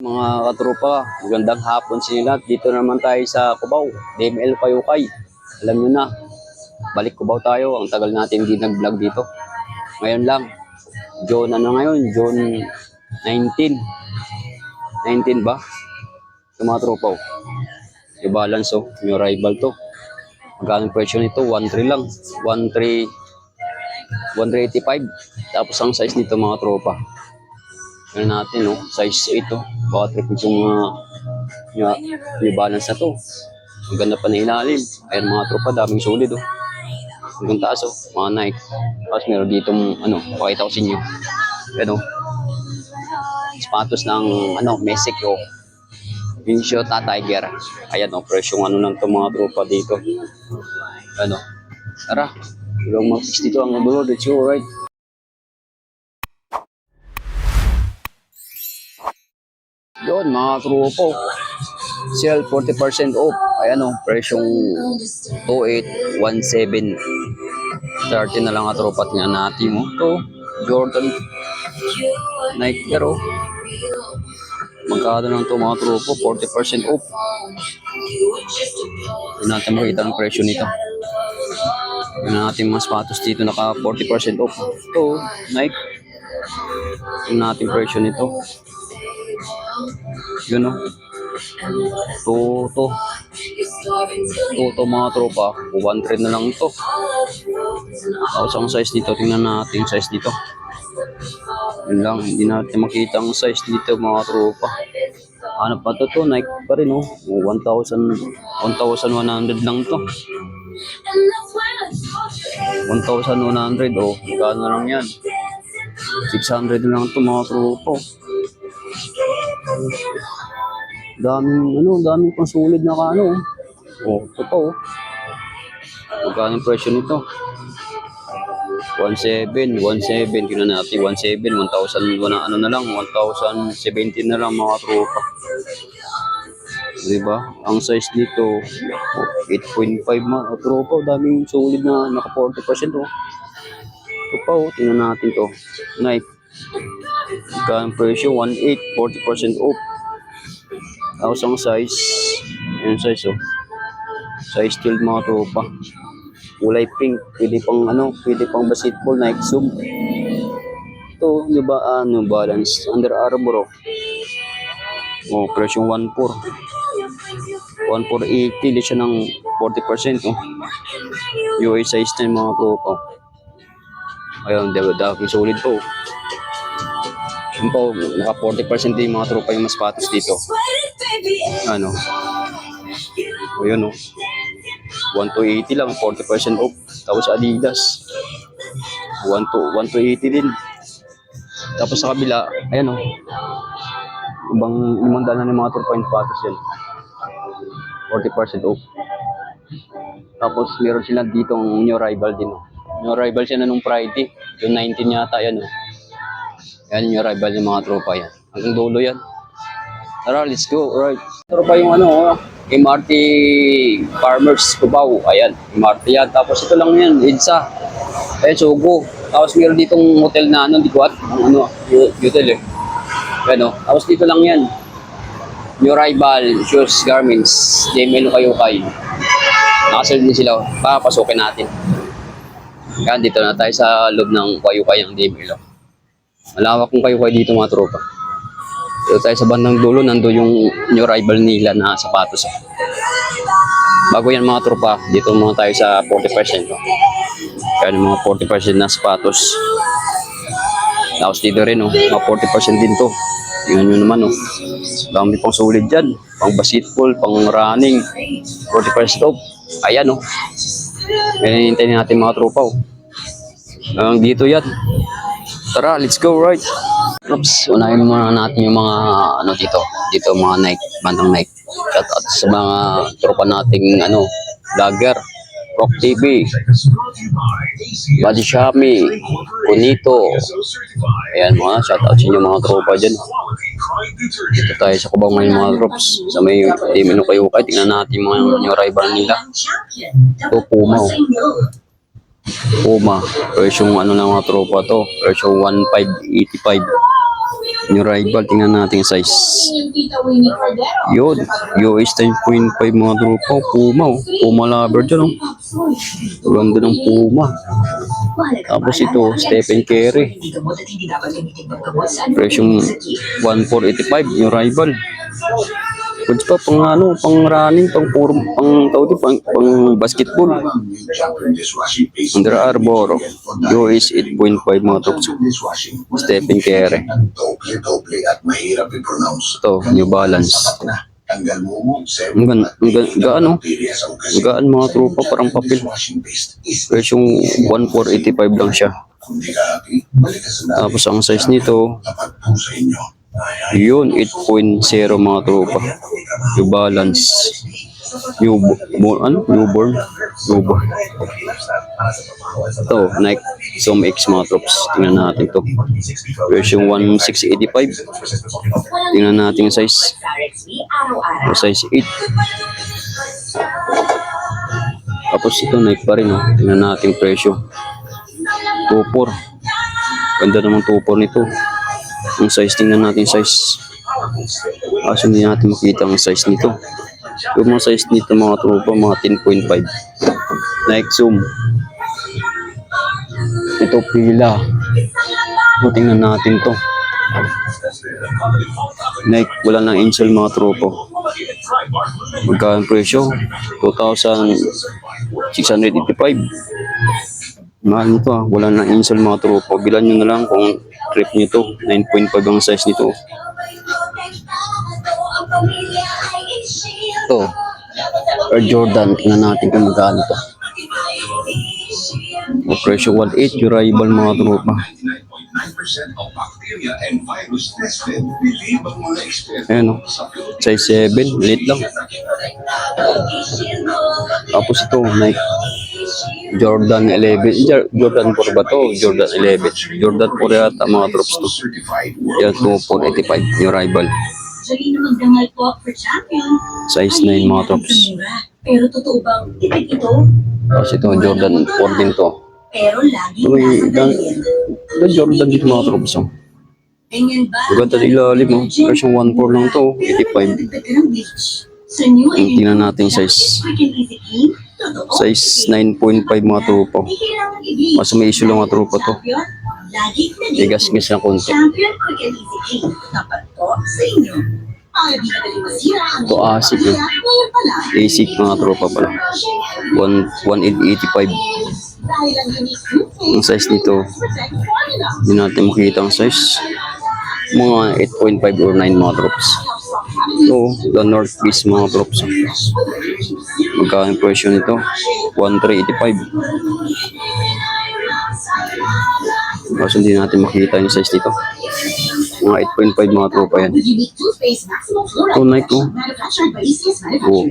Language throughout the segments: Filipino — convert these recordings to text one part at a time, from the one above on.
Mga katropa, magandang hapon sa inyo lahat. Dito naman tayo sa Cubao, DML Payukay. Alam nyo na, balik Cubao tayo. Ang tagal natin hindi nag-vlog dito. Ngayon lang, June ano ngayon? June 19. 19 ba? Ito mga tropa. Yung balance yung rival to. Magkano presyo nito? 1.3 lang. 1.3, 1.385. Tapos ang size nito mga tropa. Yan natin, size 8, baka tripid yung yung balance na to. Ang ganda pa na ilalim. Ayan mga tropa, daming solid, hanggang taas, mga Nike. Tapos meron dito, pakita ko sa inyo. Ayan, sapatos ng, Mexico. Minnesota Tiger. Ayan, presyong lang to mga tropa dito. Tara, ilang mag-fix dito ang dulo. Let's go, right? Yun mga tropo, sell 40% off. Ayan presyong 2817. 30 na lang tropa. Tingnan natin mo to Jordan Nike pero magkano lang to mga tropo, 40% off. Hindi natin makita ang presyo nito. Tingnan natin mga sapatos dito naka 40% off. To Nike, tingnan natin presyo nito. Yun to mga tropa, 1.3 na lang ito. Tapos ang size dito, tingnan natin yung size dito. Yun lang, hindi natin makita ang size dito mga tropa. Ano pa to Nike pa rin 1,100 lang to. 1,100 magkano lang yan. 600 lang to mga tropa. Daming pang sulit na ito pa magkano yung presyo nito? 17, tingnan natin, 1,700, 1,000, na lang, 1,017 na lang mga tropa. Diba? Ang size nito, 8.5 mga tropa, daming sulit na naka 40%. Ito pa tingnan natin to. Nike. Magkano presyo? 1.8, 40% off. Tapos ang size, yung size size 12 mga tropa. Kulay pink, pwede pang basketball, Nike Zoom. Ito, diba, balance, Under Armour, presyong 1.4. 1.480, di siya ng 40%, UA size 10 mga tropa. Ayun, diba, solid to. Yun po, naka 40% din mga tropa yung mas sapatos dito. Yun 1,280 lang, 40% off. Tapos Adidas 1,280 din. Tapos sa kabila, ayan ibang 500 na mga tropa yung sapatos yan, 40% off. Tapos meron sila dito new rival din. New rival siya nung Friday, yung 19 yata yan. Yan yung rival ng mga tropa yan. Hanggang dulo yan. Tara, let's go. Alright. Tropa yung MRT Farmers Cubao. Ayan, MRT yan. Tapos ito lang yan, EDSA. Sugo. Tapos meron ditong hotel na di ko hotel Ayan Tapos dito lang yan. New rival, shoes, garments, DML Payukay. Nakasalit din sila. Papasukin natin. Yan, dito na tayo sa loob ng Payukay ang DML. Malawak kung kayo dito mga tropa. Dito tayo sa bandang dulo, nando yung new rival nila na sapatos. Bago yan mga tropa, dito muna tayo sa 40%. Kaya mga 40% na sapatos. Tapos dito rin, mga 40% din to. Tingnan nyo naman, dami pang solid dyan. Pang basketball, pang running. 40% off. Ayan, Kaya hintayin natin mga tropa, dito yan. Tara, let's go, right? Oops, unahin muna natin yung mga dito mga Nike, bandang Nike. Shout out sa mga tropa nating vlogger, Rock TV, Body Shami, Kunito. Ayan shout out sa inyo mga tropa dyan. Dito tayo sa Cubao ngayon mga trops. Sa may DML Payukay, tingnan natin yung rival nila. Ito Puma, presyong lang mga tropa to, presyong 1,585. New rival, tingnan natin yung size. Yun, US 10.5 mga tropa. Puma, oh. Puma lover dyan, oh. Ganda ng Puma. Tapos ito, Stephen Curry. Presyong 1,485, New rival. Pwede pa pang ano, pang running, pang basketball. Under Armour, US 8.5 mga tropa. Stephen Curry. Ito, New Balance. Gaan mga tropa, parang papel. Presyong 1,485 lang siya. Tapos ang size nito, yun, 8.0 mga tropa. New Balance. Newborn. Ito, Nike Zoom X mga trops. Tingnan natin to. Version 1685. Tingnan natin yung size. Size 8. Tapos ito, Nike pa rin. Oh. Tingnan natin presyo. 2.4. Ganda naman 2.4 nito. Ang size, tingnan natin yung size. Kaso hindi natin makita ang size nito. Yung mga size nito mga tropa, mga 10.5. Nike Zoom. Ito pila. So, tingnan natin to. Nike, wala nang insole mga tropa. Magkano presyo? 2,685. Mahal nito ah. Wala nang insole mga tropa. Bilan nyo na lang kung trip nyo to. 9.5 ang size nito. Ito, Air Jordan, tingnan natin kung magkano to. O presyo 1.8, yung rival mga tropa. Ayan o, size 7, late lang. Tapos ito, Nike Jordan 11, Jordan 4 ba to? Jordan 11, Jordan 4 yata mga drops to. Yan, 2,485, yung rival. Size 9 mga tops. Pero totoo bang tipid ito? Tapos ito, Jordan 4 din to. Pero lagi May Jordan dito mga tops. Oh. Maganda sa ilalim mo. Version 1.4 lang to. 85. Tingnan natin size. Size 9.5 mga tropa. Mas may issue lang mga tropa to. Tigas-gas na konti. Ito ASIC eh. ASIC mga tropa pala. 1,885. Ang size nito, hindi natin makita ang size. Mga 8.5 or 9 mga drops. Ito, the North Face mga drops. Magkano yung presyo nito? 1,385. Kasi hindi natin makita yung size nito. Mga 8.5 mga tropa yan. Ito Nike ko. Oh,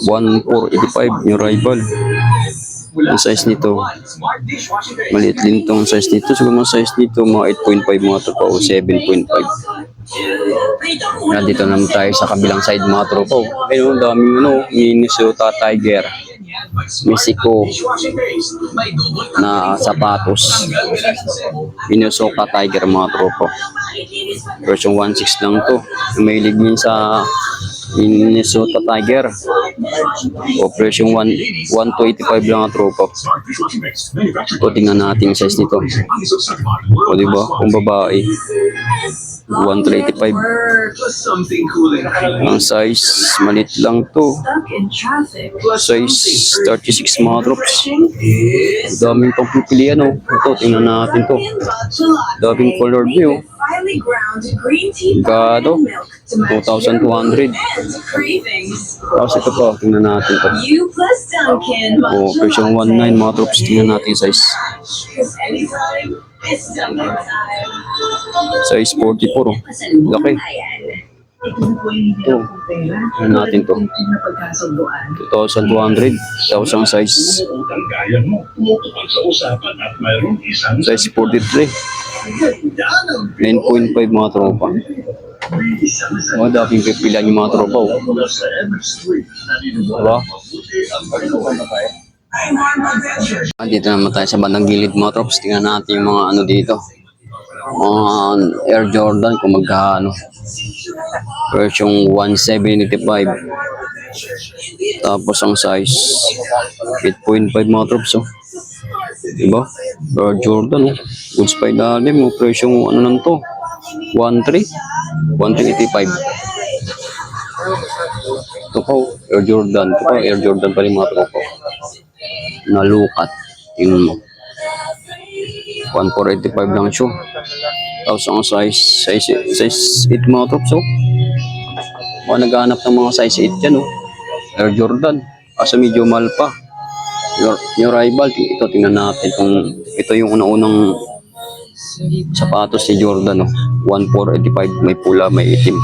1,485 yung rival. Ang size nito, maliit din itong size nito. Siguro mga size nito, mga 8.5 mga tropa o 7.5. Nandito naman tayo sa kabilang side mga tropa. Ayun, daming Minnesota Tiger. Mexico na sapatos. Minnesota Tiger mga tropa. Version 1.6 lang to. May ligmin sa Minnesota Tiger. Operation 1,285 lang ang tropa. O tingnan natin yung size nito. O diba? Kung babae, 1,385. Ang size, malit lang to. Size 36 mga drops. Daming pang pipilian o. Ito, tingnan natin to. Daming color view. Gado, 2,200. Tapos ito pa, tingnan natin to. O, version 1.9 mga drops. Tingnan natin yung size. Size 44 oh. Laki. Ito. Tingnan natin to. 2,200. Tapos ang size. Size 43. 9.5 mga tropa. O, dating pipilan yung mga tropa oh. Diba? Dito naman tayo sa bandang gilid mga trops. Tingnan natin yung mga ano dito. Air Jordan kung magkano. Version 175. Tapos ang size 8.5 mga troops. Oh. Diba? Air Jordan. Oh. Goods pa ilalim. Oh. Presyo ano lang to? 1.3. 1.385. Ito po, Air Jordan. Ito po, Air Jordan pa rin mga tropa. Nalukat. Tingnan mo. 1.485 lang siya. Tapos ang size 8 mga tropa. So, mga naghahanap ng mga size 8 yan. Oh. Air Jordan. Asa medyo mahal pa. Yung rival, ito tingnan natin. Ito yung unang sapatos ni Jordan. Oh. 1.485. May pula, may itim.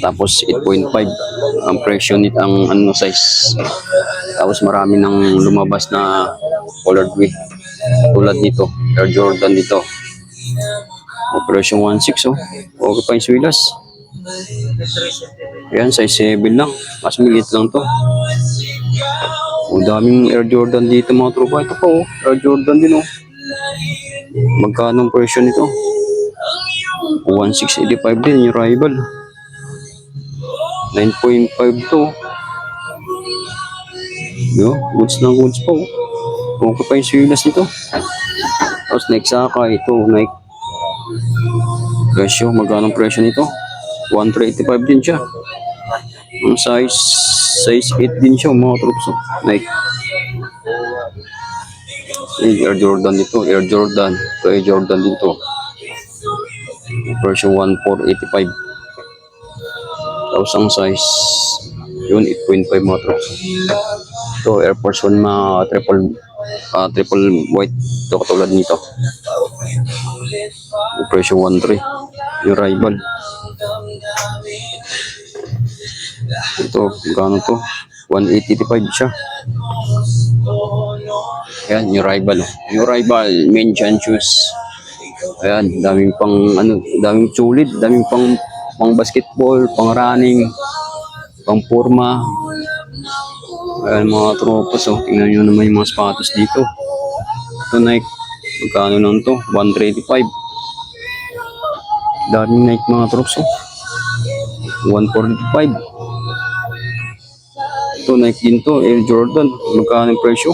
Tapos 8.5 ang presyo nito, ang ano size. Tapos marami nang lumabas na colored way. Tulad nito, Air Jordan dito. O presyo 1.6 oh. Okay pa yung swilas. Ayan, size 7 lang. Mas maliit lang to. O daming Air Jordan dito mga tropa. Ito pa oh, Air Jordan din oh. Magkano ang presyo nito? 1.685 din yung rival. 9.5 to. Yo, goods na goods po. Okay pa yung swilas nito. Tapos next saka ito, Nike. Presyo, magkano ang presyo nito? 1.385 din siya. Ang size 8 din siya mga troops. Nike. Air Jordan dito, Air Jordan. Ito Air Jordan dito. Presyo 1.485. Tapos ang size yun 8.5 mga troops. Ito Air Force 1 na triple white. Ito katulad nito. Presyo 1.3. Yung rival. Ito magkano to? 1.885 siya. Ayan yung rival. Yung rival main chan shoes. Ayan, daming pang daming sulit, daming pang basketball, pang running, pang forma. Ayan mga tropa, so tingnan nyo naman yung mga sapatos dito. Ito Nike, magkano lang to? 135. Daming Nike mga tropa, so 145. Ito Nike din to, Air Jordan, magkano yung presyo?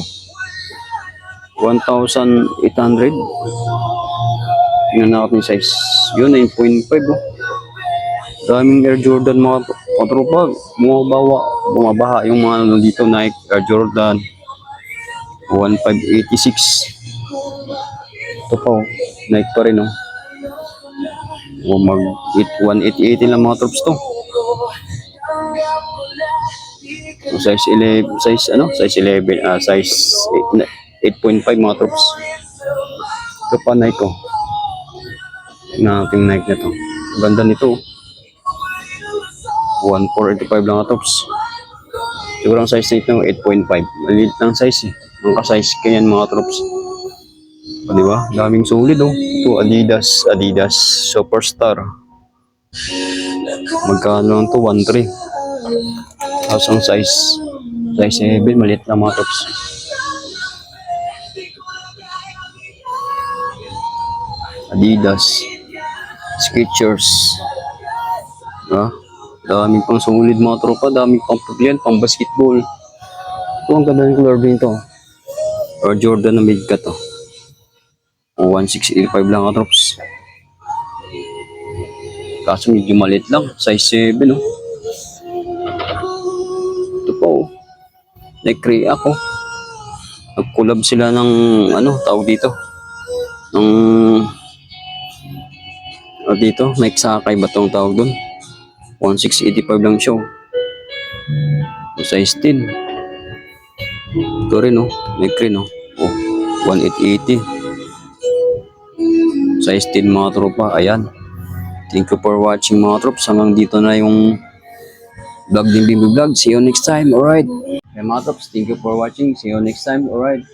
1,800. Tingnan natin yung size. Yun, 9.5 oh. Daming Air Jordan mga tropa. Bumabaha yung mga ano dito, Nike Air Jordan 1,586. Ito pa oh. Nike pa rin oh. Mag 1,880 lang mga trops to. Size 11, size 11, size 8.5 mga trops. Ito pa Nike oh. Nating Nike na to. Ganda nito. 1.485 lang ang tops. Siguro ang size nito 8.5. Maliit lang size eh. Ang ka-size kanyan mga tops. O diba? Daming solid oh. Ito Adidas Superstar. Magkano lang to? 1.3. Tapos ang size 7. Maliit lang mga tops. Adidas Skechers. Daming pang solid mga tropa, daming pang pagyan, pang basketball. Ito ang ganda ng color nito. Or Jordan na mid-cut oh. 1.685 lang ka trops. Kaso medyo maliit lang, size 7 oh. Ito pa oh. Nag-create ako. Nag-collab sila ng tawag dito. Dito, Nike Sakay ba itong tawag doon? 1.685 lang siya. Size 10. Ito rin oh. Nike rin oh. 1.880. Size 10 mga tropa. Ayan. Thank you for watching mga trops. Hanggang dito na yung vlog din Bimby Vlog. See you next time. Alright. Okay mga trops. Thank you for watching. See you next time. Alright.